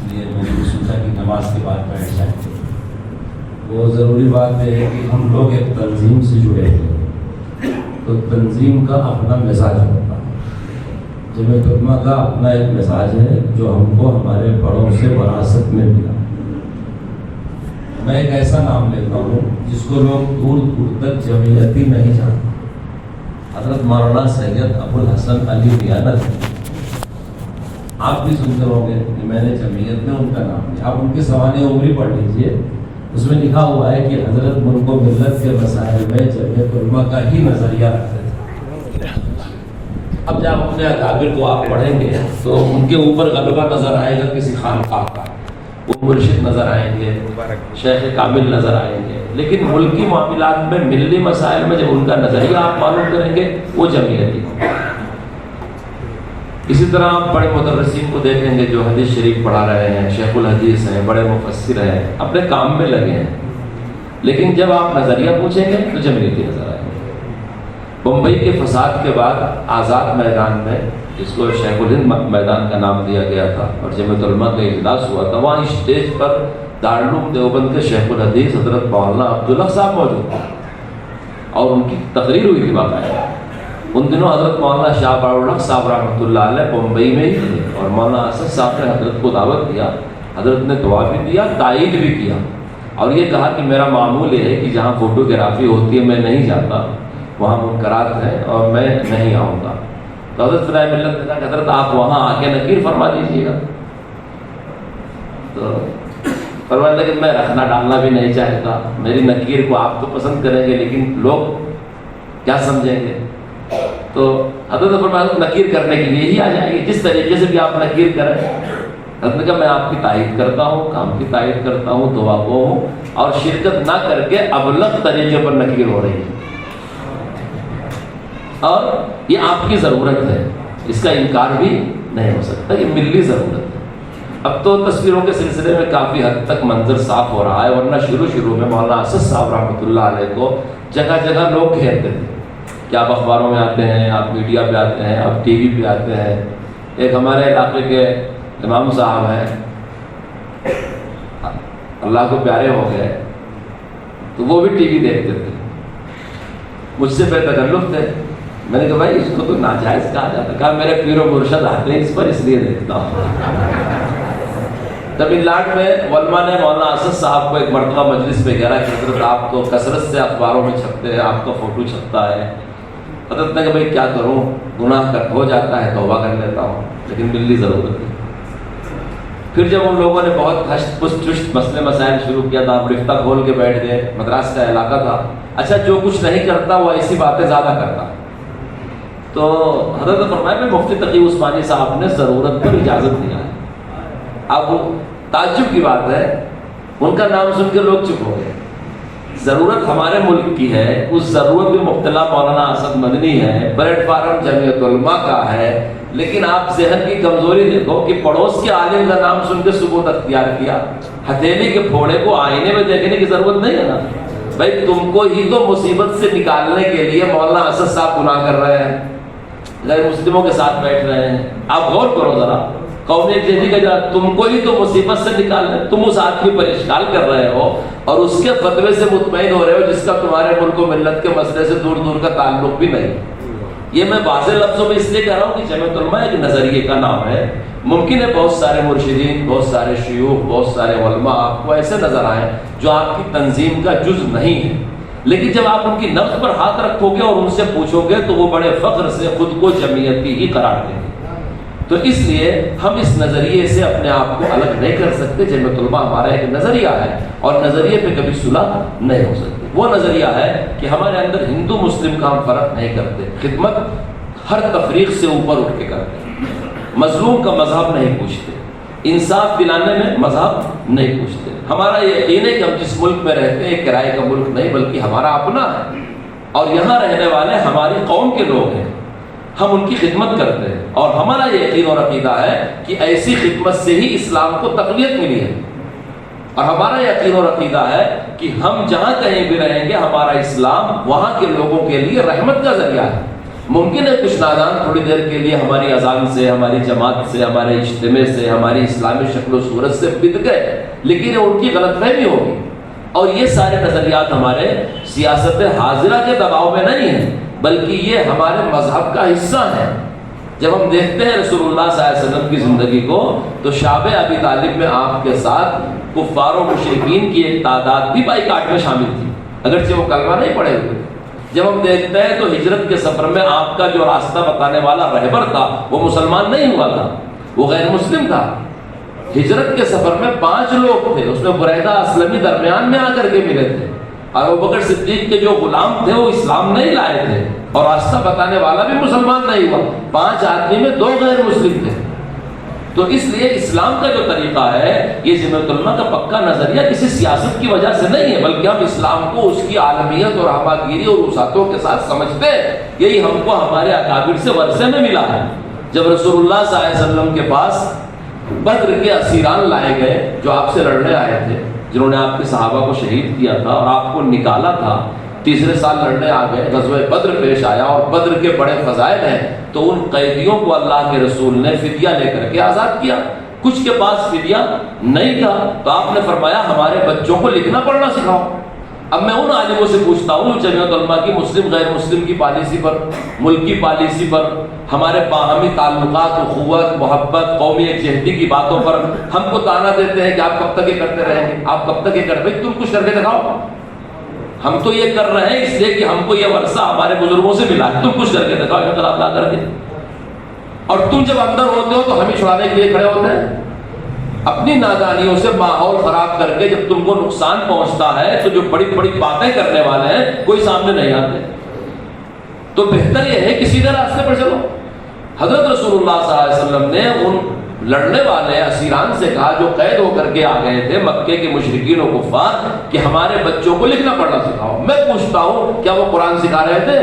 لیے میں نے سوچا کہ نماز کے بعد بیٹھ جائیں گے۔ وہ ضروری بات یہ ہے کہ ہم لوگ ایک تنظیم سے جڑے ہیں، تو تنظیم کا اپنا مزاج ہوتا ہے۔ جمعیت علماء کا اپنا ایک مزاج ہے جو ہم کو ہمارے بڑوں سے وراثت میں ملا۔ میں ایک ایسا نام لیتا ہوں جس کو لوگ دور دور تک جمعیتی نہیں جانتے۔ حضرت مولانا سید ابو الحسن علی دیانت، آپ بھی سنتے ہوں گے کہ میں نے جمعیت میں ان کا نام لیا۔ آپ ان کے سوانح عمری پڑھ لیجئے، اس میں لکھا ہوا ہے کہ حضرت ملک و ملت کے مسائل میں جمعیت علماء کا ہی نظریہ رکھتے تھے۔ اب جب اپنے اکابر کو آپ پڑھیں گے تو ان کے اوپر غلبہ نظر آئے گا کسی خانقاہ کا، وہ مرشد نظر آئیں گے، شیخ کامل نظر آئیں گے، لیکن ملکی معاملات میں ملی مسائل میں جب ان کا نظریہ آپ معلوم کریں گے وہ جمعیتی ہوگا۔ اسی طرح آپ بڑے مدرسین کو دیکھیں گے جو حدیث شریف پڑھا رہے ہیں، شیخ الحدیث ہیں، بڑے مفسر ہیں، اپنے کام میں لگے ہیں، لیکن جب آپ نظریہ پوچھیں گے تو جمعیتی نظر آئیں گے۔ بمبئی کے فساد کے بعد آزاد میدان میں، جس کو شیخ الہند میدان کا نام دیا گیا تھا اور جمعیت علماء کا اجلاس ہوا تھا، وہاں اسٹیج پر دارالعلوم دیوبند کے شیخ الحدیث حضرت مولانا عبداللہ صاحب موجود تھے اور ان کی تقریر ہوئی تھی باقاعدہ۔ ان دنوں حضرت مولانا شاہ بارالحق صاحب رحمۃ اللہ علیہ بمبئی میں ہی تھے اور مولانا اسد صاحب نے حضرت کو دعوت دیا، حضرت نے دعا بھی دیا، تائید بھی کیا اور یہ کہا کہ میرا معمول یہ ہے کہ جہاں فوٹوگرافی ہوتی ہے میں نہیں جاتا، وہاں منکرات ہیں اور میں نہیں آؤں گا۔ تو حضرت فدائے ملت نے کہا کہ حضرت آپ وہاں آ کے نکیر فرما دیجیے گا۔ تو فرمایا لیکن میں رکھنا ڈالنا بھی نہیں چاہتا، میری نکیر کو آپ تو پسند کریں گے لیکن لوگ کیا سمجھیں گے؟ تو حضرت نے فرمایا نکیر کرنے کے لیے ہی آ جائے گی، جس طریقے سے بھی آپ نکیر کریں۔ حضرت نے کہا میں آپ کی تائید کرتا ہوں، کام کی تائید کرتا ہوں، دعا گو ہوں، اور شرکت نہ کر کے ابلغ طریقے پر نکیر ہو رہی ہے اور یہ آپ کی ضرورت ہے، اس کا انکار بھی نہیں ہو سکتا، یہ ملی ضرورت ہے۔ اب تو تصویروں کے سلسلے میں کافی حد تک منظر صاف ہو رہا ہے، ورنہ شروع میں مولانا اسد صاحب رحمۃ اللہ علیہ کو جگہ جگہ لوگ گھیرتے تھے کہ آپ اخباروں میں آتے ہیں، آپ میڈیا پہ آتے ہیں، آپ ٹی وی پہ آتے ہیں۔ ایک ہمارے علاقے کے امام صاحب ہیں، اللہ کو پیارے ہو گئے، تو وہ بھی ٹی وی دیکھتے تھے، مجھ سے بے تکلف تھے۔ میں نے کہا بھائی اس کو تو ناجائز کہا جاتا، کہا میرے پیر و مرشد آتے ہیں اس پر، اس لیے دیکھتا ہوں۔ تمل ناڈو میں علماء نے مولانا اسد صاحب کو ایک مرتبہ مجلس پہ گھیرا کہ حضرت آپ تو کثرت سے اخباروں میں چھپتے ہیں، آپ کا فوٹو چھپتا ہے۔ حضرت نے کہا بھائی کیا کروں، گناہ ہو جاتا ہے، توبہ کر لیتا ہوں، لیکن ملی ضرورت ہے۔ پھر جب ان لوگوں نے بہت ہشت پشت چشت مسئلے مسائل شروع کیا تھا، آپ رفتہ کھول کے بیٹھ گئے، مدراس کا علاقہ تھا، اچھا جو کچھ نہیں کرتا وہ ایسی باتیں زیادہ کرتا۔ تو حضرت نے فرمایا میں مفتی تقی عثمانی صاحب نے ضرورت پر اجازت دیا ہے۔ اب تعجب کی بات ہے، ان کا نام سن کے لوگ چپ ہو گئے۔ ضرورت ہمارے ملک کی ہے، اس ضرورت میں مبتلا مولانا اسد مدنی ہے، پلیٹ فارم جمعیت علماء کا ہے، لیکن آپ ذہن کی کمزوری دیکھو کہ پڑوس کے عالم کا نام سن کے ثبوت اختیار کیا۔ ہتھیلی کے پھوڑے کو آئینے میں دیکھنے کی ضرورت نہیں ہے نا بھائی، تم کو ہی تو مصیبت سے نکالنے کے لیے مولانا اسد صاحب گناہ کر رہے ہیں، غیر مسلموں کے ساتھ بیٹھ رہے ہیں۔ آپ غور کرو ذرا، قومیت جیسی کا جا تم کو ہی تو مصیبت سے نکالنا، تم اس آدمی پر اشکال کر رہے ہو اور اس کے فتوے سے مطمئن ہو رہے ہو جس کا تمہارے ملک و ملت کے مسئلے سے دور دور کا تعلق بھی نہیں۔ یہ میں واضح لفظوں میں اس لیے کہہ رہا ہوں کہ جمعیت علماء ایک نظریے کا نام ہے۔ ممکن ہے بہت سارے مرشدین، بہت سارے شیوخ، بہت سارے علماء آپ کو ایسے نظر آئیں جو آپ کی تنظیم کا جز نہیں ہے، لیکن جب آپ ان کی نبض پر ہاتھ رکھو گے اور ان سے پوچھو گے تو وہ بڑے فخر سے خود کو جمعیتی ہی قرار دیں گے۔ تو اس لیے ہم اس نظریے سے اپنے آپ کو الگ نہیں کر سکتے۔ جمعیت علماء ہمارا ایک نظریہ ہے اور نظریے پہ کبھی صلح نہیں ہو سکتی۔ وہ نظریہ ہے کہ ہمارے اندر ہندو مسلم کا ہم فرق نہیں کرتے، خدمت ہر تفریق سے اوپر اٹھ کے کرتے ہیں، مظلوم کا مذہب نہیں پوچھتے، انصاف دلانے میں مذہب نہیں پوچھتے۔ ہمارا یہ یقین ہے کہ ہم جس ملک میں رہتے ہیں ایک کرائے کا ملک نہیں بلکہ ہمارا اپنا ہے اور یہاں رہنے والے ہماری قوم کے لوگ ہیں، ہم ان کی خدمت کرتے ہیں اور ہمارا یہ یقین اور عقیدہ ہے کہ ایسی خدمت سے ہی اسلام کو تقویت ملی ہے، اور ہمارا یقین اور عقیدہ ہے کہ ہم جہاں کہیں بھی رہیں گے ہمارا اسلام وہاں کے لوگوں کے لیے رحمت کا ذریعہ ہے۔ ممکن ہے کچھ نادان تھوڑی دیر کے لیے ہماری اذان سے، ہماری جماعت سے، ہمارے اجتماع سے، ہماری اسلامی شکل و صورت سے بد گئے، لیکن ان کی غلط فہمی ہوگی. اور یہ سارے نظریات ہمارے سیاست حاضرہ کے دباؤ میں نہیں ہیں، بلکہ یہ ہمارے مذہب کا حصہ ہے. جب ہم دیکھتے ہیں رسول اللہ صلی اللہ علیہ وسلم کی زندگی کو تو شعب ابی طالب میں آپ کے ساتھ کفار و مشرکین کی ایک تعداد بھی بائیکاٹ میں شامل تھی، اگرچہ وہ کلمہ نہیں پڑھے ہوئے. جب ہم دیکھتے ہیں تو ہجرت کے سفر میں آپ کا جو راستہ بتانے والا رہبر تھا وہ مسلمان نہیں ہوا تھا، وہ غیر مسلم تھا. ہجرت کے سفر میں 5 لوگ تھے، اس میں بریدہ اسلمی درمیان میں آ کر کے ملے تھے، اور ابوبکر صدیق کے جو غلام تھے وہ اسلام نہیں لائے تھے، اور راستہ بتانے والا بھی مسلمان نہیں ہوا. 5 آدمی میں 2 غیر مسلم تھے. تو اس لیے اسلام کا جو طریقہ ہے یہ جمعیت علماء کا پکا نظریہ کسی سیاست کی وجہ سے نہیں ہے، بلکہ ہم اسلام کو اس کی عالمیت اور ہماگیری اور وسعتوں کے ساتھ سمجھتے ہیں. یہی ہم کو ہمارے اکابر سے ورثے میں ملا ہے. جب رسول اللہ صلی اللہ علیہ وسلم کے پاس بدر کے اسیران لائے گئے جو آپ سے لڑنے آئے تھے، جنہوں نے آپ کے صحابہ کو شہید کیا تھا اور آپ کو نکالا تھا، تیسرے سال لڑنے آ گئے، غزوہ بدر پیش آیا اور بدر کے بڑے فضائل ہیں، تو ان قیدیوں کو اللہ کے رسول نے فدیہ لے کر کے آزاد کیا. کچھ کے پاس فدیہ نہیں تھا تو آپ نے فرمایا ہمارے بچوں کو لکھنا پڑھنا سکھاؤ. اب میں ان عالموں سے پوچھتا ہوں جمعیت علماء کی مسلم غیر مسلم کی پالیسی پر، ملکی پالیسی پر، ہمارے باہمی تعلقات، اخوت، محبت، قومی یکجہتی کی باتوں پر ہم کو تانا دیتے ہیں کہ آپ کب تک یہ کرتے رہیں گے، آپ کب تک یہ کرتے ہیں. تم کچھ کر کے دکھاؤ. ہم تو یہ کر رہے ہیں اس لیے کہ ہم کو یہ ورثہ ہمارے بزرگوں سے ملا ہے، تم کچھ کر کے دکھاؤ انقلاب لا کر کے. اور تم جب اندر ہوتے ہو تو ہمیں چھڑانے کے لیے کھڑے ہوتے ہیں. اپنی نادانیوں سے ماحول خراب کر کے جب تم کو نقصان پہنچتا ہے تو جو بڑی بڑی باتیں کرنے والے ہیں کوئی سامنے نہیں آتے. تو بہتر یہ ہے کہ سیدھے راستے پر چلو. حضرت رسول اللہ صلی اللہ علیہ وسلم نے ان لڑنے والے اسیران سے کہا جو قید ہو کر کے آ گئے تھے مکے کے مشرکین و کفار کہ ہمارے بچوں کو لکھنا پڑھنا سکھاؤ. میں پوچھتا ہوں کیا وہ قرآن سکھا رہے تھے؟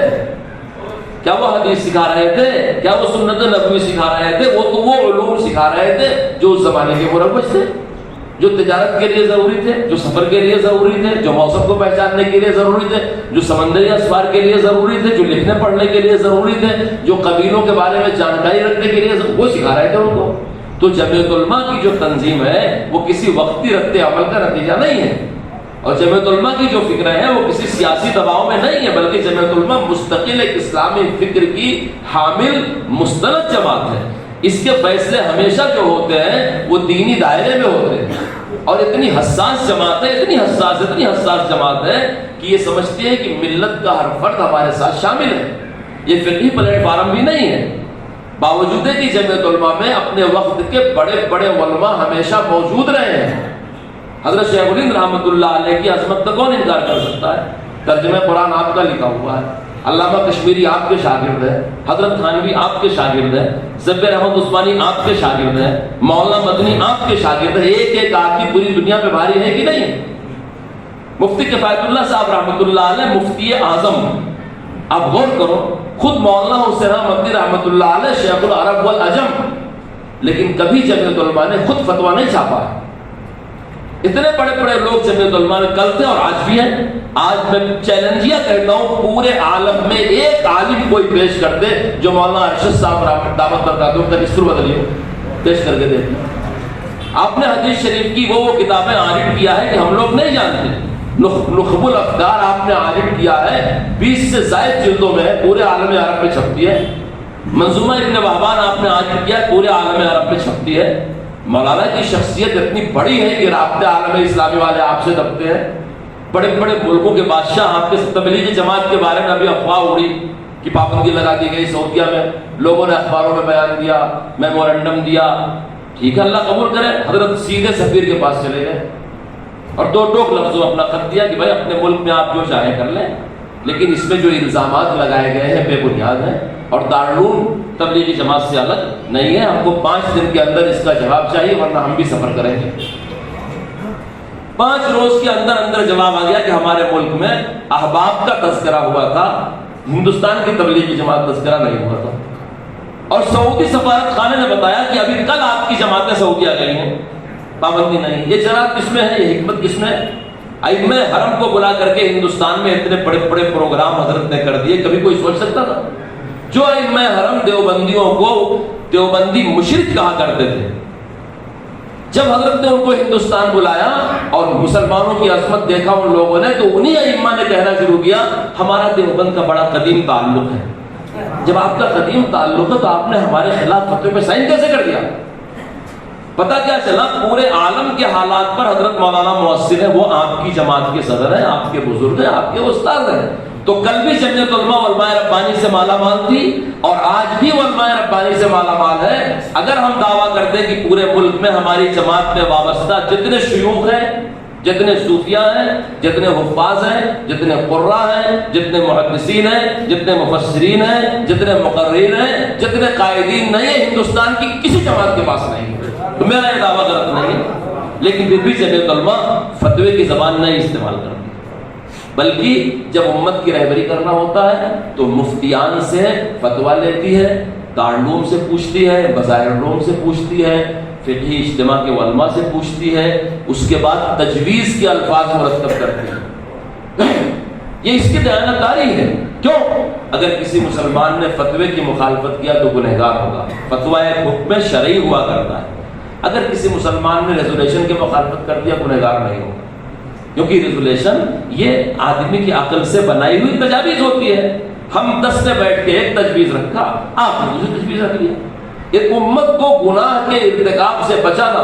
کیا وہ حدیث سکھا رہے تھے؟ کیا وہ سنت نبوی سکھا رہے تھے؟ وہ تو وہ علوم سکھا رہے تھے جو اس زمانے کے مروج تھے، جو تجارت کے لیے ضروری تھے، جو سفر کے لیے ضروری تھے، جو موسم کو پہچاننے کے لیے ضروری تھے، جو سمندری اسفار کے لیے ضروری تھے، جو لکھنے پڑھنے کے لیے ضروری تھے، جو قبیلوں کے بارے میں جانکاری رکھنے کے لیے وہ سکھا رہے تھے ان کو. تو جمعیت علماء کی جو تنظیم ہے وہ کسی وقتی رد عمل کا نتیجہ نہیں ہے، اور جمعیت علماء کی جو فکریں ہیں وہ کسی سیاسی دباؤ میں نہیں ہے، بلکہ جمعیت علماء مستقل ایک اسلامی فکر کی حامل مستند جماعت ہے. اس کے فیصلے ہمیشہ جو ہوتے ہیں وہ دینی دائرے میں ہوتے ہیں، اور اتنی حساس جماعت ہے، اتنی حساس جماعت ہے کہ یہ سمجھتی ہے کہ ملت کا ہر فرد ہمارے ساتھ شامل ہے. یہ فقہی پلیٹ فارم بھی نہیں ہے، باوجود ہے کہ جمعیت علماء میں اپنے وقت کے بڑے بڑے علماء ہمیشہ موجود رہے ہیں. حضرت شیخ الہند رحمۃ اللہ علیہ کی عظمت کا کون انکار کر سکتا ہے؟ ترجمہ قرآن آپ کا لکھا ہوا ہے، علامہ کشمیری آپ کے شاگرد ہیں، حضرت تھانوی آپ کے شاگرد ہیں، ظفر احمد عثمانی آپ کے شاگرد ہیں، مولانا مدنی آپ کے شاگرد ہیں. ایک ایک آدمی پوری دنیا پہ بھاری ہے کہ نہیں؟ مفتی کفایت اللہ صاحب رحمۃ اللہ علیہ مفتی اعظم. آپ غور کرو، خود مولانا حسین مدنی رحمۃ اللہ علیہ شیخ العرب والعجم، لیکن کبھی جمعیت علماء نے خود فتویٰ نہیں چھاپا. اتنے بڑے بڑے لوگ جمعیت علماء میں کل تھے اور آج بھی ہیں. آج میں چیلنجیا کہتا ہوں پورے عالم میں ایک عالم کوئی پیش کر دے جو مولانا ارشد صاحب دعوت برکاتہ کا دستور بدلی ہو، پیش کر کے دیکھیں. آپ نے حدیث شریف کی وہ کتابیں عارض کیا ہے کہ ہم لوگ نہیں جانتے. نخب الافکار آپ نے عارض کیا ہے، 20 سے زائد جلدوں میں پورے عالم عرب میں چھپتی ہے. منظومہ ابن وہبان آپ نے عارض کیا ہے، پورے عالم عرب میں چھپتی ہے. مولانا کی شخصیت اتنی بڑی ہے کہ رابطے عالم اسلامی والے آپ سے دبتے ہیں. بڑے بڑے ملکوں کے بادشاہ آپ کے تبلیغی جماعت کے بارے میں ابھی افواہ اڑی کہ پابندی لگا دی گئی سعودیہ میں، لوگوں نے اخباروں میں بیان دیا، میمورنڈم دیا. ٹھیک ہے، اللہ قبول کرے. حضرت سیدھے سفیر کے پاس چلے گئے اور 2 ٹوک لفظوں اپنا خط دیا کہ بھائی اپنے ملک میں آپ جو چاہیں کر لیں، لیکن اس میں جو الزامات لگائے گئے ہیں بے بنیاد ہیں اور دارالعلوم تبلیغی جماعت سے الگ نہیں ہے. ہم کو 5 دن کے اندر اس کا جواب چاہیے ورنہ ہم بھی سفر کریں گے. 5 روز کے اندر اندر جواب آ گیا کہ ہمارے ملک میں احباب کا تذکرہ ہوا تھا، ہندوستان کی تبلیغی جماعت تذکرہ نہیں ہوا تھا. اور سعودی سفارت خانے نے بتایا کہ ابھی کل آپ کی جماعتیں سعودیہ گئی ہیں، پابندی نہیں. یہ جناب کس میں ہے، یہ حکمت کس میں ہے؟ ائمہ حرم کو بلا کر کے ہندوستان میں اتنے بڑے بڑے پروگرام حضرت نے کر دیے، کبھی کوئی سوچ سکتا تھا؟ جو ائمہ حرم دیوبندیوں کو دیوبندی مشرک کہا کرتے تھے، جب حضرت نے ان کو ہندوستان بلایا اور مسلمانوں کی عظمت دیکھا ان لوگوں نے، تو انہی ائمہ نے کہنا شروع کیا ہمارا دیوبند کا بڑا قدیم تعلق ہے۔ جب آپ کا قدیم تعلق ہے تو آپ نے ہمارے خلاف فتوے پہ سائن کیسے کر دیا؟ پتہ کیا چلا؟ پورے عالم کے حالات پر حضرت مولانا مؤثر ہیں، وہ آپ کی جماعت کے صدر ہیں، آپ کے بزرگ ہیں، آپ کے استاد ہیں۔ تو کل بھی جمعیت علماء علماء ربانی سے مالا مال تھی اور آج بھی علماء ربانی سے مالا مال ہے۔ اگر ہم دعویٰ کرتے کہ پورے ملک میں ہماری جماعت میں وابستہ جتنے شیوخ ہیں، جتنے صوفیاء ہیں، جتنے حفاظ ہیں، جتنے قراء ہیں، جتنے محدثین ہیں، جتنے مفسرین ہیں، جتنے مقررین ہیں، جتنے قائدین نہیں ہیں، ہندوستان کی کسی جماعت کے پاس نہیں ہے، تو میرا یہ دعویٰ غلط نہیں ہے۔ لیکن پھر بھی جمعیت علماء فتوے کی زبان نہیں استعمال کرتی، بلکہ جب امت کی رہبری کرنا ہوتا ہے تو مفتیان سے فتویٰ لیتی ہے، دارالعلوم سے پوچھتی ہے، بظاہر العلوم سے پوچھتی ہے، فقہی اجتماع کے علماء سے پوچھتی ہے، اس کے بعد تجویز کے الفاظ مرتب کرتی ہے۔ یہ اس کی دیانتداری ہے۔ کیوں؟ اگر کسی مسلمان نے فتوے کی مخالفت کیا تو گنہگار ہوگا۔ فتویٰ ایک حکم شرعی ہوا کرتا ہے، اگر کسی مسلمان نے ریزولیشن کی مخالفت کر دیا گنہگار نہیں ہوگا، کیونکہ ریزولیشن یہ آدمی کی عقل سے بنائی ہوئی تجاویز ہوتی ہے۔ ہم 10 نے بیٹھ کے ایک تجویز رکھا، آپ نے دوسری تجویز رکھ لیا۔ ایک امت کو گناہ کے ارتکاب سے بچانا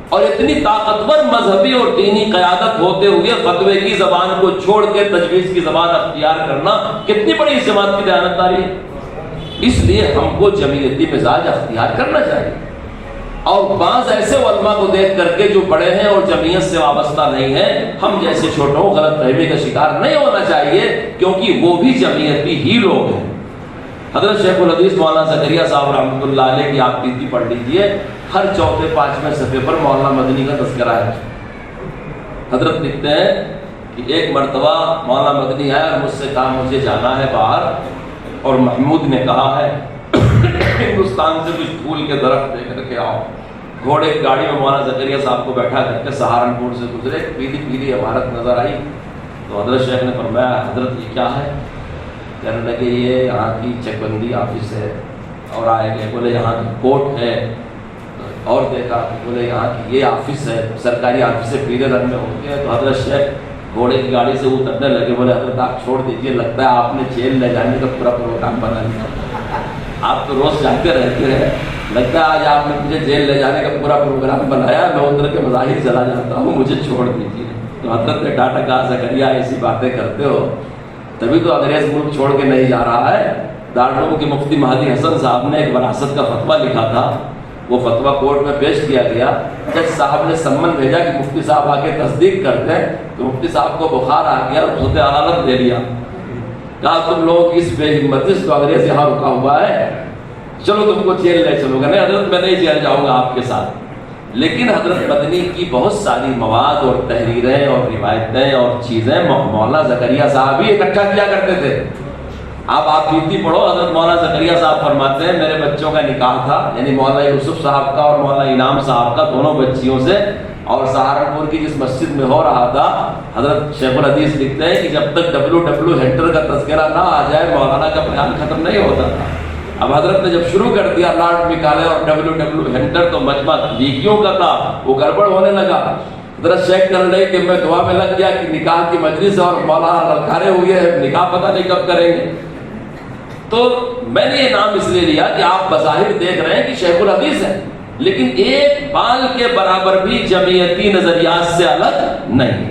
اور اتنی طاقتور مذہبی اور دینی قیادت ہوتے ہوئے فتوے کی زبان کو چھوڑ کے تجویز کی زبان اختیار کرنا کتنی بڑی اس جماعت کی دیانتداری ہے۔ اس لیے ہم کو جمعیتی مزاج اختیار کرنا چاہیے، اور بعض ایسے علماء کو دیکھ کر کے جو بڑے ہیں اور جمعیت سے وابستہ نہیں ہیں، ہم جیسے چھوٹوں غلط فہمی کا شکار نہیں ہونا چاہیے، کیونکہ وہ بھی جمعیتی ہی لوگ ہیں۔ حضرت شیخ الحدیث مولانا زکریا صاحب رحمۃ اللہ علیہ کی آپ تیتی پڑھ لیجیے، ہر چوتھے پانچویں صفحے پر مولانا مدنی کا تذکرہ ہے۔ حضرت لکھتے ہیں کہ ایک مرتبہ مولانا مدنی آیا اور مجھ سے کہا مجھے جانا ہے باہر، اور محمود نے کہا ہے ہندوستان سے کچھ پھول کے درخت لے کر کے آؤ۔ گھوڑے کی گاڑی میں مولانا زکریا صاحب کو بیٹھا کر کے سہارنپور سے گزرے، پیلی پیلی عمارت نظر آئی، تو حضرت شیخ نے فرمایا حضرت یہ کیا ہے؟ کہنے لگے یہ یہاں کی چیک بندی آفس ہے، اور آئے گئے، بولے یہاں کی کورٹ ہے، اور دیکھا بولے یہاں کی یہ آفس ہے، سرکاری آفس سے پیلے رنگ میں ہوتی ہے۔ تو حضرت شیخ گھوڑے کی گاڑی سے اترنے لگے، بولے حضرت آپ چھوڑ دیجیے، لگتا ہے آپ نے جیل لے جانے کا پورا پروگرام بنا لیا، آپ تو روز جاتے رہتے رہے، لگتا ہے آج آپ نے مجھے جیل لے جانے کا پورا پروگرام بنایا، میں ادھر کے مظاہر چلا جاتا ہوں، مجھے چھوڑ دیجیے۔ تو حضرت نے ڈانٹا کہا زکریا ایسی باتیں کرتے ہو، تبھی تو انگریز ملک چھوڑ کے نہیں جا رہا ہے۔ دارالعلوم کے مفتی مہدی حسن صاحب نے ایک وراثت کا فتویٰ لکھا تھا، وہ فتویٰ کورٹ میں پیش کیا گیا، جج صاحب نے سمن بھیجا کہ مفتی صاحب آ کے تصدیق کرتے ہیں، تو مفتی صاحب کو بخار آ گیا، رخصت عدالت دے لیا، کہا تم لوگ اس بے ہمتی سے تو انگریز یہاں رکا ہوا ہے، چلو تم کو جیل لے چلو گا۔ نہیں حضرت میں نہیں جیل جاؤں گا آپ کے ساتھ۔ لیکن حضرت مدنی کی بہت ساری مواد اور تحریریں اور روایتیں اور چیزیں مولانا زکریا صاحب ہی اکٹھا کیا کرتے تھے۔ آپ بیتی پڑھو، حضرت مولانا زکریا صاحب فرماتے ہیں میرے بچوں کا نکاح تھا، یعنی مولانا یوسف صاحب کا اور مولانا انعام صاحب کا، دونوں بچیوں سے، اور سہارنپور کی جس مسجد میں ہو رہا تھا۔ حضرت شیخ الحدیث لکھتے ہیں کہ جب تک WW ہنٹر کا تذکرہ نہ آ جائے مولانا کا بیان ختم نہیں ہوتا تھا۔ اب حضرت نے جب شروع کر دیا لارڈ مکالے اور WW ہنٹر، تو مجمع لیکیوں کا تھا، وہ گڑبڑ ہونے لگا۔ حضرت شیخ کر رہے کہ میں دعا میں لگ گیا کہ نکاح کی مجلس اور مولانا للکارے ہوئے ہیں، نکاح پتہ نہیں کب کریں گے۔ تو میں نے یہ نام اس لیے لیا کہ آپ بظاہر دیکھ رہے ہیں کہ شیخ الحدیث ہے، لیکن ایک بال کے برابر بھی جمعیتی نظریات سے الگ نہیں۔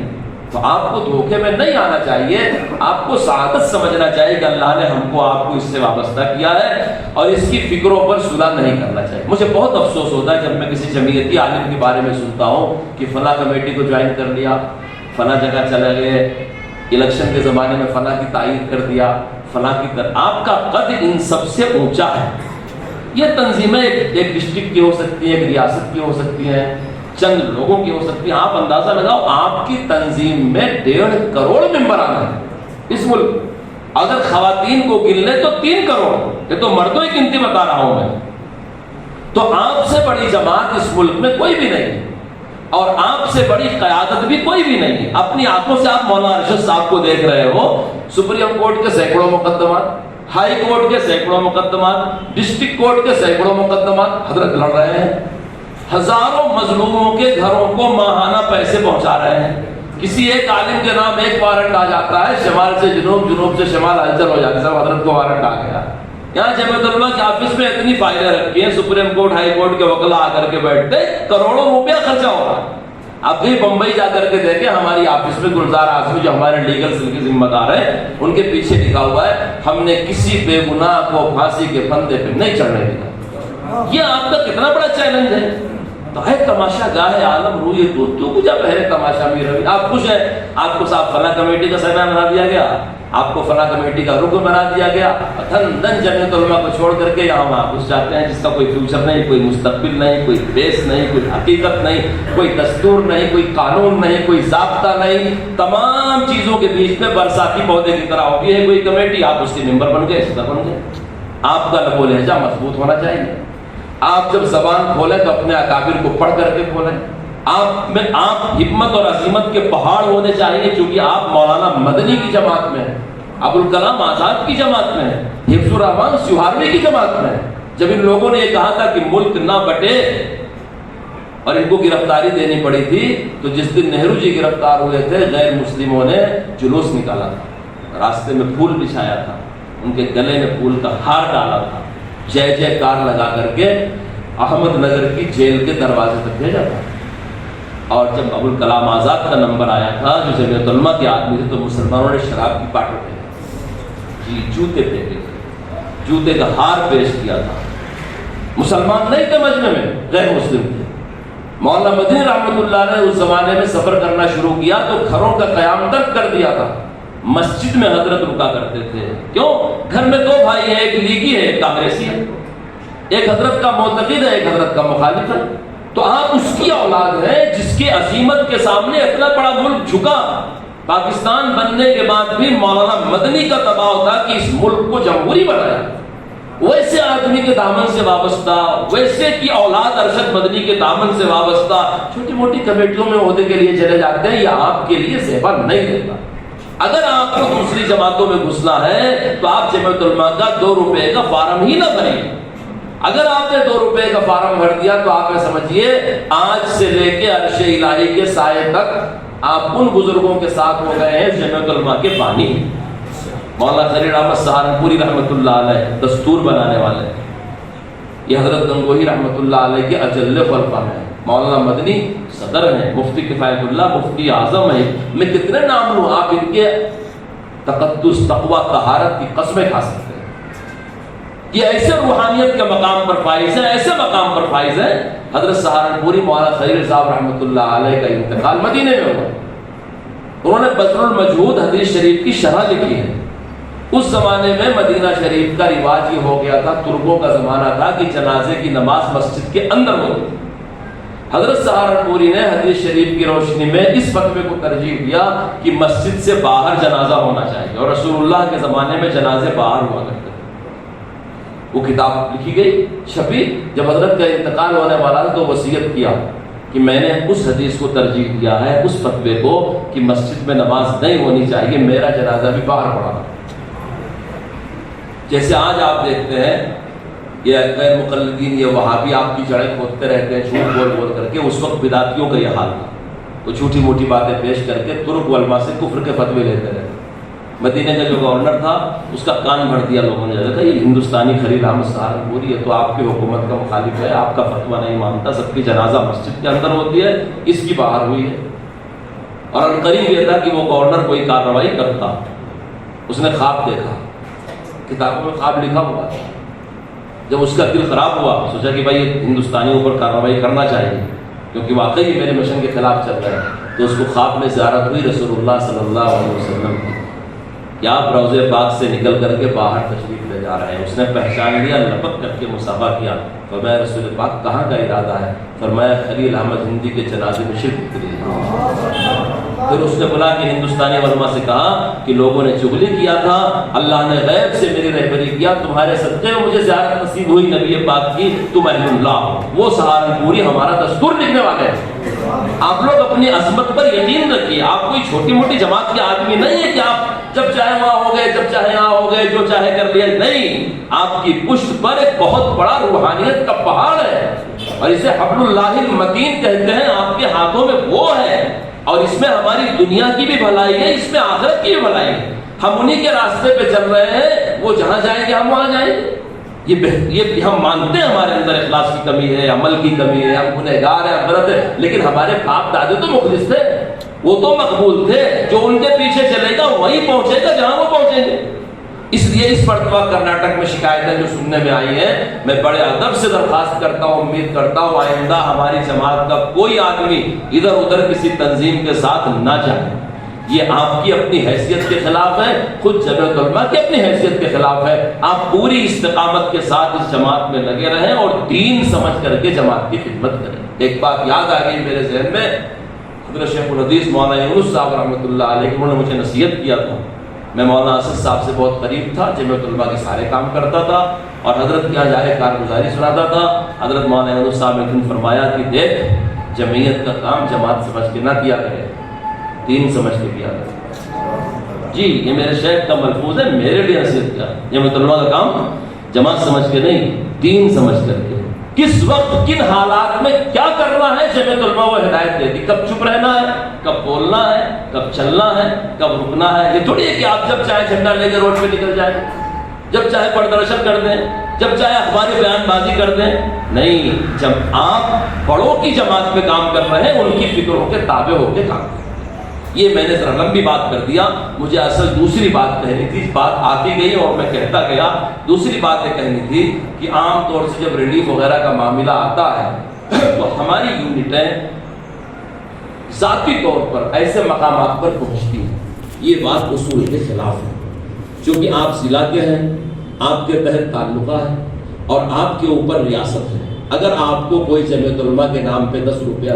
تو آپ کو دھوکے میں نہیں آنا چاہیے، آپ کو سعادت سمجھنا چاہیے کہ اللہ نے ہم کو آپ کو اس سے وابستہ کیا ہے، اور اس کی فکروں پر صلح نہیں کرنا چاہیے۔ مجھے بہت افسوس ہوتا ہے جب میں کسی جمعیتی عالم کے بارے میں سنتا ہوں کہ فلاں کمیٹی کو جوائن کر لیا، فلاں جگہ چلے گئے، الیکشن کے زمانے میں فلاں کی تائید کر دیا، فلاں کی آپ کا قد ان سب سے اونچا ہے۔ یہ تنظیمیں ایک ڈسٹرکٹ کی ہو سکتی ہیں، ایک ریاست کی ہو سکتی ہیں، چند لوگوں کی ہو سکتی ہیں۔ آپ اندازہ لگاؤ آپ کی تنظیم میں 1.5 کروڑ ممبران ہیں اس ملک، اگر خواتین کو گن لیں تو 3 کروڑ، یہ تو مردوں کی گنتی بتا رہا ہوں میں۔ تو آپ سے بڑی جماعت اس ملک میں کوئی بھی نہیں ہے، اور آپ سے بڑی قیادت بھی کوئی بھی نہیں ہے۔ اپنی آنکھوں سے آپ مولانا ارشد صاحب کو دیکھ رہے ہو، سپریم کورٹ کے سینکڑوں مقدمات، ہائی کورٹ کے سینکڑوں مقدمات، ڈسٹرکٹ کورٹ کے سینکڑوں مقدمات حضرت لڑ رہے ہیں، ہزاروں مظلوموں کے گھروں کو ماہانہ پیسے پہنچا رہے ہیں. کسی ایک عالم کے نام ایک وارنٹ آ جاتا ہے، شمال سے جنوب، جنوب سے شمال ہلچل ہو جاتی ہے، سب حضرت کو وارنٹ آ گیا. یہاں جمیعت علماء کے آفس میں اتنی فائلیں رکھی ہیں، سپریم کورٹ ہائی کورٹ کے وکلا آ کر کے بیٹھتے، کروڑوں روپیہ خرچہ ہو رہا ہے. اب بھی بمبئی جا کر کے دیکھیں، ہماری آفس میں گلزار آزمی جو ہمارے لیگل سیل کے ذمہ دار ہیں، ان کے پیچھے لکھا ہوا ہے ہم نے کسی بے گناہ کو پھانسی کے پھندے پہ نہیں چڑھنے دیا. یہ آپ کا کتنا بڑا چیلنج ہے. تو ہے تماشا گاہ عالم روئے تو کچھ آپ ہے تماشا میں روی. آپ خوش ہیں، آپ کو صاحب فلاں کمیٹی کا سربراہ بنا دیا گیا، آپ کو فلاں کمیٹی کا رکن بنا دیا گیا، دھن دھن جمیعت علماء کو چھوڑ کر کے یہاں وہاں گھس جاتے ہیں جس کا کوئی فیوچر نہیں، کوئی مستقبل نہیں، کوئی بیس نہیں، کوئی حقیقت نہیں، کوئی دستور نہیں، کوئی قانون نہیں، کوئی ضابطہ نہیں. تمام چیزوں کے بیچ میں برساتی پودے کی طرح ہوتی ہے کوئی کمیٹی، آپ اس کے ممبر بن گئے، صدر بن گئے. آپ کا لب و لہجہ مضبوط ہونا چاہیے. آپ جب زبان کھولیں تو اپنے اکابر کو پڑھ کر کے کھولیں. آپ ہمت اور عزیمت کے پہاڑ ہونے چاہیے، کیونکہ آپ مولانا مدنی کی جماعت میں ہیں، ابوالکلام آزاد کی جماعت میں ہیں، حفظ الرحمان سیوہاروی کی جماعت میں ہیں. جب ان لوگوں نے یہ کہا تھا کہ ملک نہ بٹے اور ان کو گرفتاری دینی پڑی تھی، تو جس دن نہرو جی گرفتار ہوئے تھے، غیر مسلموں نے جلوس نکالا تھا، راستے میں پھول بچھایا تھا، ان کے گلے میں پھول کا ہار ڈالا تھا، جے جے کار لگا کر کے احمد نگر کی جیل کے دروازے تک بھیجا تھا. اور جب ابوالکلام آزاد کا نمبر آیا تھا جو جمیعت علماء کے آدمی تھے، تو مسلمانوں نے شراب کی پاٹیں پھینکی، جوتے پھینکے، جوتے کا ہار پیش کیا تھا. مسلمان نہیں تھے مجمع میں، غیر مسلم تھے. مولانا مدنی رحمۃ اللہ نے اس زمانے میں سفر کرنا شروع کیا تو گھروں کا قیام ترک کر دیا تھا. مسجد میں حضرت رکا کرتے تھے. کیوں؟ گھر میں دو بھائی ہیں، ایک لیگی ہے، ایک کانگریسی ہے، ایک حضرت کا معتقد ہے، ایک حضرت کا مخالف ہے. تو آپ اس کی اولاد ہیں جس کے عظیمت کے سامنے اتنا بڑا ملک جھکا. پاکستان بننے کے بعد بھی مولانا مدنی کا دباؤ تھا کہ اس ملک کو جمہوری بنایا. ویسے آدمی کے دامن سے وابستہ، ویسے کی اولاد ارشد مدنی کے دامن سے وابستہ چھوٹی موٹی کمیٹیوں میں عہدے کے لیے چلے جاتے ہیں. یہ آپ کے لیے زیبا نہیں دیتا. اگر آپ کو دوسری جماعتوں میں گھسنا ہے تو آپ جمیعت علماء کا 2 روپے کا فارم ہی نہ بھریں. اگر آپ نے 2 روپے کا فارم بھر دیا تو آپ سمجھیے آج سے لے کے عرش الہی کے سائے تک آپ ان بزرگوں کے ساتھ ہو گئے ہیں جمیعت علماء کے بانی. مولانا خلیل احمد سہارنپوری رحمۃ اللہ علیہ دستور بنانے والے، یہ حضرت گنگوہی رحمۃ اللہ علیہ کے اجل خلفاء ہیں. مولانا مدنی صدر ہیں، مفتی کفایت اللہ مفتی اعظم ہیں. میں کتنے نام لوں، آپ ان کے تقدس، تقوی، طہارت کی قسمیں کھا سکتے ہیں. یہ ایسے روحانیت کے مقام پر فائز ہیں، ایسے مقام پر فائز ہیں. حضرت سہارنپوری مولانا خلیل صاحب رحمۃ اللہ علیہ کا انتقال مدینے میں ہوا. انہوں نے بذل المجہود حدیث شریف کی شرح لکھی ہے. اس زمانے میں مدینہ شریف کا رواج یہ ہو گیا تھا، ترکوں کا زمانہ تھا کہ جنازے کی نماز مسجد کے اندر ہوتی. حضرت سہارنپوری نے حدیث شریف کی روشنی میں اس فتوے کو ترجیح دیا کہ مسجد سے باہر جنازہ ہونا چاہیے، اور رسول اللہ کے زمانے میں جنازے باہر ہوا کرتے تھے. وہ کتاب لکھی گئی، چھپی. جب حضرت کا انتقال ہونے والا تھا تو وصیت کیا کہ میں نے اس حدیث کو ترجیح دیا ہے، اس فتوے کو کہ مسجد میں نماز نہیں ہونی چاہیے، میرا جنازہ بھی باہر پڑا. جیسے آج آپ دیکھتے ہیں یہ غیر مقلدین، یہ وہابی آپ کی جڑیں کھودتے رہتے ہیں جھوٹ بول بول کر کے. اس وقت بدعتیوں کا یہ حال تھا، وہ جھوٹی موٹی باتیں پیش کر کے ترک علماء سے کفر کے فتوے لیتے رہتے. مدینہ کا جو گورنر تھا اس کا کان بھر دیا لوگوں نے، کہا یہ ہندوستانی خلیل احمد سہارنپوری ہے تو آپ کی حکومت کا مخالف ہے، آپ کا فتویٰ نہیں مانتا، سب کی جنازہ مسجد کے اندر ہوتی ہے، اس کی باہر ہوئی ہے. اور عنقریب یہ تھا کہ وہ گورنر کوئی کارروائی کرتا. اس نے خواب دیکھا، کتابوں میں خواب لکھا ہوا تھا. جب اس کا دل خراب ہوا، سوچا کہ بھائی ہندوستانیوں پر کارروائی کرنا چاہیے کیونکہ واقعی میرے مشن کے خلاف چل رہا ہے. تو اس کو خواب میں زیارت ہوئی رسول اللہ صلی اللہ علیہ وسلم کی کہ آپ روضہ پاک سے نکل کر کے باہر تشریف لے جا رہے ہیں. اس نے پہچان لیا، لپک کر کے مصافحہ کیا. فرمایا رسول پاک کہاں کا ارادہ ہے؟ فرمایا خلیل احمد ہندی کے جنازے میں شرکت کے لیے. پھر اس نے بلا کہ ہندوستانی علماء سے کہا کہ لوگوں نے چغلی کیا تھا، اللہ نے غیب سے میری رہبری کیا، تمہارے صدقے میں مجھے زیارت نصیب ہوئی نبی پاک کی، تم اہل اللہ ہو. وہ سہارنپوری ہمارا دستور لکھنے والے ہیں. آپ لوگ اپنے اپنی عظمت پر یقین رکھیے. آپ کوئی چھوٹی موٹی جماعت کے آدمی نہیں ہے کہ آپ جب چاہے وہاں ہو گئے, جب چاہے یہاں ہو گئے, جو چاہے کر لیا. نہیں, آپ کی پشت پر ایک بہت بڑا روحانیت کا پہاڑ ہے, اور اسے حبل اللہ المتین کہتے ہیں. آپ کے ہاتھوں میں وہ ہے, اور اس میں ہماری دنیا کی بھی بھلائی ہے, اس میں آخرت کی بھی بھلائی ہے. ہم انہی کے راستے پہ چل رہے ہیں, وہ جہاں جائیں گے ہم وہاں جائیں گے. یہ ہم مانتے ہیں ہمارے اندر اخلاص کی کمی ہے, عمل کی کمی ہے, ہم گنہگار ہیں, غلط ہے, لیکن ہمارے باپ دادے تو مخلص تھے, وہ تو مقبول تھے. جو ان کے پیچھے چلے گا وہی پہنچے گا جہاں وہ پہنچیں گے. اس لیے اس مرتبہ کرناٹک میں شکایتیں جو سننے میں آئی ہیں, میں بڑے ادب سے درخواست کرتا ہوں, امید کرتا ہوں آئندہ ہماری جماعت کا کوئی آدمی ادھر ادھر کسی تنظیم کے ساتھ نہ جائے. یہ آپ کی اپنی حیثیت کے خلاف ہے, خود جمعیت علماء کی اپنی حیثیت کے خلاف ہے. آپ پوری استقامت کے ساتھ اس جماعت میں لگے رہیں اور دین سمجھ کر کے جماعت کی خدمت کریں. ایک بات یاد آ گئی میرے ذہن میں, حضرت شیخ الحدیث مولانا یونس صاحب رحمۃ اللہ علیہ, انہوں نے مجھے نصیحت کیا تھا. میں مولانا اسد صاحب سے بہت قریب تھا, جمعیت علماء کے سارے کام کرتا تھا, اور حضرت کے یہاں جا کے کارگزاری سناتا تھا. حضرت مولانا یونس صاحب نے ایک دن فرمایا کہ دیکھ, جمعیت کا کام جماعت سمجھ کے نہ کیا کرے, دین سمجھ کے کیا کرے. جی, یہ میرے شیخ کا ملفوظ ہے, میرے لیے نصیحت کیا. جمعیت علماء کا کام جماعت سمجھ کے نہیں, دین سمجھ کر کے. کس وقت کن حالات میں کیا کرنا ہے, جمعیت علماء وہ ہدایت دیتی. کب چپ رہنا ہے, کب بولنا ہے, کب چلنا ہے, کب رکنا ہے. یہ تھوڑی ہے کہ آپ جب چاہے جھنڈا لے کے روڈ پہ نکل جائیں, جب چاہے پردرشن کر دیں, جب چاہے اخباری بیان بازی کر دیں. نہیں, جب آپ بڑوں کی جماعت میں کام کر رہے ہیں, ان کی فکروں کے تابع ہو کے کام کریں. یہ میں نے ذرا لمبی بات کر دیا, مجھے اصل دوسری بات کہنی تھی. بات آتی گئی اور میں کہتا گیا. دوسری بات یہ کہنی تھی کہ عام طور سے جب ریلیف وغیرہ کا معاملہ آتا ہے تو ہماری یونٹیں ذاتی طور پر ایسے مقامات پر پہنچتی ہیں. یہ بات اصول کے خلاف ہے, چونکہ آپ ضلع کے ہیں, آپ کے تحت تعلقہ ہے, اور آپ کے اوپر ریاست ہے. اگر آپ کو کوئی جمعیت علماء کے نام پہ 10 روپیہ